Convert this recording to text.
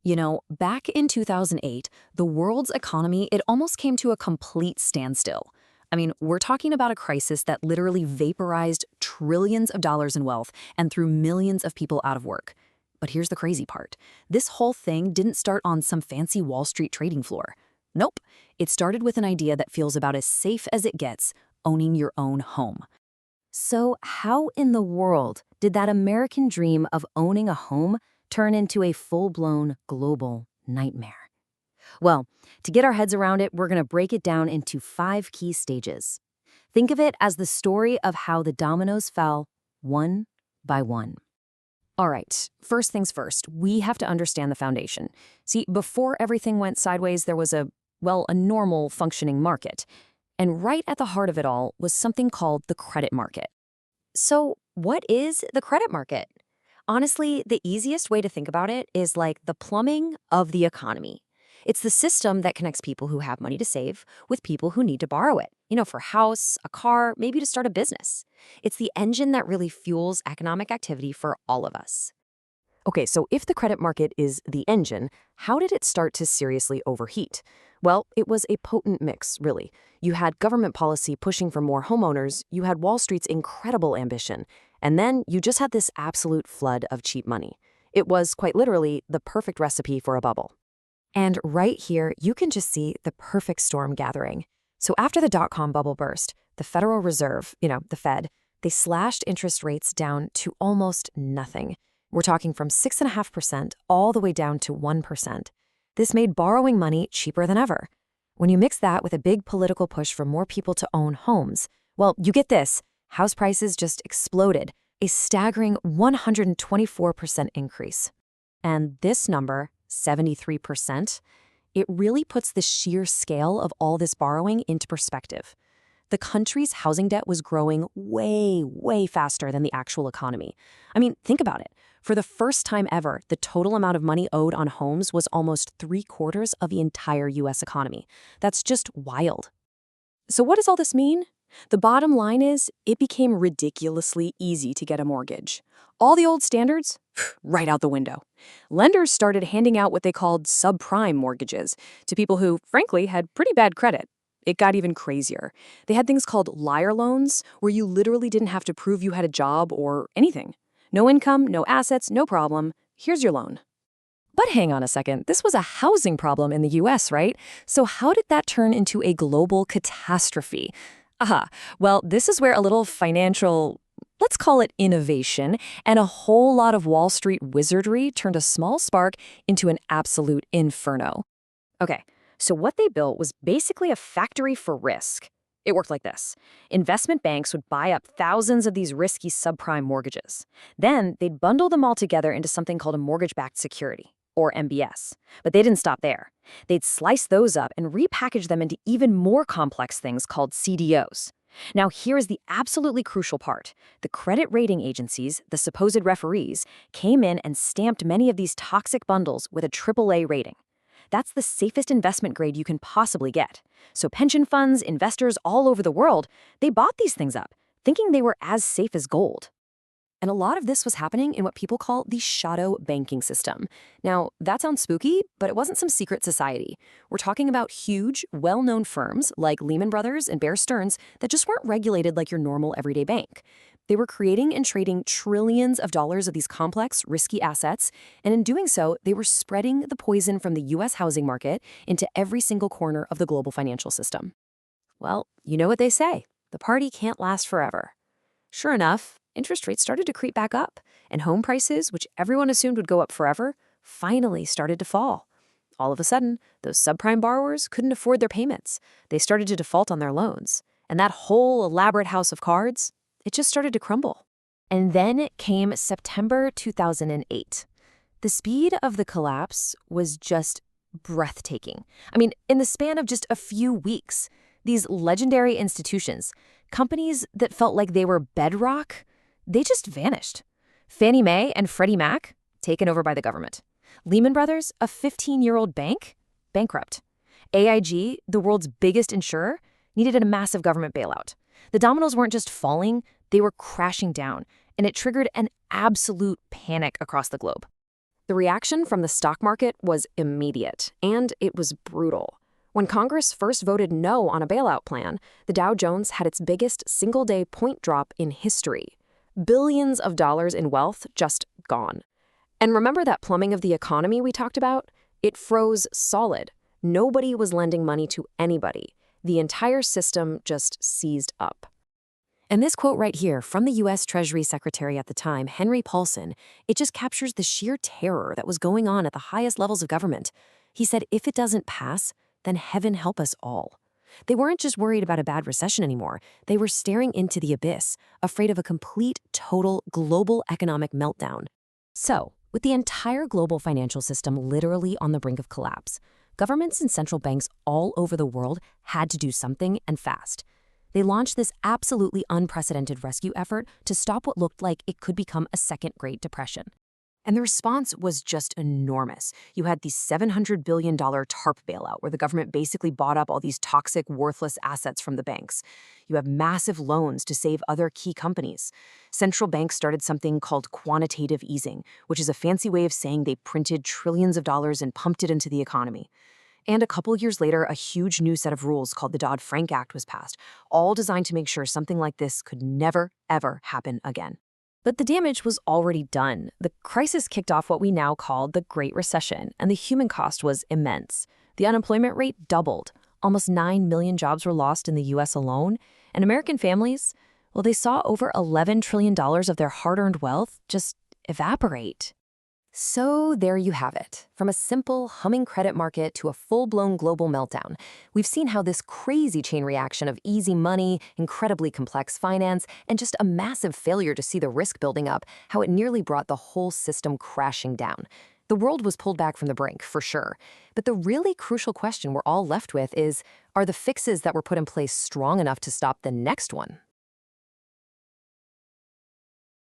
Back in 2008, the world's economy, it almost came to a complete standstill. We're talking about a crisis that literally vaporized trillions of dollars in wealth and threw millions of people out of work. But here's the crazy part. This whole thing didn't start on some fancy Wall Street trading floor. Nope. It started with an idea that feels about as safe as it gets, owning your own home. So how in the world did that American dream of owning a home turn into a full-blown global nightmare? Well, to get our heads around it, we're going to break it down into 5 key stages. Think of it as the story of how the dominoes fell one by one. All right, first things first, we have to understand the foundation. See, before everything went sideways, there was a normal functioning market. And right at the heart of it all was something called the credit market. So what is the credit market? Honestly, the easiest way to think about it is like the plumbing of the economy. It's the system that connects people who have money to save with people who need to borrow it, for a house, a car, maybe to start a business. It's the engine that really fuels economic activity for all of us. Okay, so if the credit market is the engine, how did it start to seriously overheat? Well, it was a potent mix, really. You had government policy pushing for more homeowners, you had Wall Street's incredible ambition, and then you just had this absolute flood of cheap money. It was, quite literally, the perfect recipe for a bubble. And right here, you can just see the perfect storm gathering. So after the dot-com bubble burst, the Federal Reserve, the Fed, they slashed interest rates down to almost nothing. We're talking from 6.5% all the way down to 1%. This made borrowing money cheaper than ever. When you mix that with a big political push for more people to own homes, well, you get this. House prices just exploded, a staggering 124% increase. And this number, 73%, it really puts the sheer scale of all this borrowing into perspective. The country's housing debt was growing way, way faster than the actual economy. Think about it. For the first time ever, the total amount of money owed on homes was almost 3/4 of the entire U.S. economy. That's just wild. So what does all this mean? The bottom line is, it became ridiculously easy to get a mortgage. All the old standards? Right out the window. Lenders started handing out what they called subprime mortgages to people who, frankly, had pretty bad credit. It got even crazier. They had things called liar loans, where you literally didn't have to prove you had a job or anything. No income, no assets, no problem. Here's your loan. But hang on a second, this was a housing problem in the US, right? So how did that turn into a global catastrophe? Well, this is where a little financial, let's call it innovation, and a whole lot of Wall Street wizardry turned a small spark into an absolute inferno. Okay, so what they built was basically a factory for risk. It worked like this. Investment banks would buy up thousands of these risky subprime mortgages. Then they'd bundle them all together into something called a mortgage-backed security, or MBS. But they didn't stop there. They'd slice those up and repackage them into even more complex things called CDOs. Now, here is the absolutely crucial part. The credit rating agencies, the supposed referees, came in and stamped many of these toxic bundles with a AAA rating. That's the safest investment grade you can possibly get. So pension funds, investors all over the world, they bought these things up, thinking they were as safe as gold. And a lot of this was happening in what people call the shadow banking system. Now, that sounds spooky, but it wasn't some secret society. We're talking about huge, well-known firms like Lehman Brothers and Bear Stearns that just weren't regulated like your normal everyday bank. They were creating and trading trillions of dollars of these complex, risky assets, and in doing so, they were spreading the poison from the U.S. housing market into every single corner of the global financial system. Well, you know what they say, the party can't last forever. Sure enough, interest rates started to creep back up, and home prices, which everyone assumed would go up forever, finally started to fall. All of a sudden, those subprime borrowers couldn't afford their payments. They started to default on their loans. And that whole elaborate house of cards, it just started to crumble. And then came September 2008. The speed of the collapse was just breathtaking. In the span of just a few weeks, these legendary institutions, companies that felt like they were bedrock, they just vanished. Fannie Mae and Freddie Mac, taken over by the government. Lehman Brothers, a 15-year-old bank, bankrupt. AIG, the world's biggest insurer, needed a massive government bailout. The dominoes weren't just falling, they were crashing down, and it triggered an absolute panic across the globe. The reaction from the stock market was immediate, and it was brutal. When Congress first voted no on a bailout plan, the Dow Jones had its biggest single-day point drop in history. Billions of dollars in wealth just gone. And remember that plumbing of the economy we talked about? It froze solid. Nobody was lending money to anybody. The entire system just seized up. And this quote right here from the U.S. Treasury Secretary at the time, Henry Paulson, it just captures the sheer terror that was going on at the highest levels of government. He said, if it doesn't pass, then heaven help us all. They weren't just worried about a bad recession anymore. They were staring into the abyss, afraid of a complete, total, global economic meltdown. So, with the entire global financial system literally on the brink of collapse, governments and central banks all over the world had to do something, and fast. They launched this absolutely unprecedented rescue effort to stop what looked like it could become a second Great Depression. And the response was just enormous. You had the $700 billion TARP bailout, where the government basically bought up all these toxic, worthless assets from the banks. You have massive loans to save other key companies. Central banks started something called quantitative easing, which is a fancy way of saying they printed trillions of dollars and pumped it into the economy. And a couple years later, a huge new set of rules called the Dodd-Frank Act was passed, all designed to make sure something like this could never, ever happen again. But the damage was already done. The crisis kicked off what we now call the Great Recession, and the human cost was immense. The unemployment rate doubled. Almost 9 million jobs were lost in the U.S. alone. And American families, well, they saw over $11 trillion of their hard-earned wealth just evaporate. So there you have it. From a simple, humming credit market to a full-blown global meltdown, we've seen how this crazy chain reaction of easy money, incredibly complex finance, and just a massive failure to see the risk building up, how it nearly brought the whole system crashing down. The world was pulled back from the brink, for sure. But the really crucial question we're all left with is, are the fixes that were put in place strong enough to stop the next one?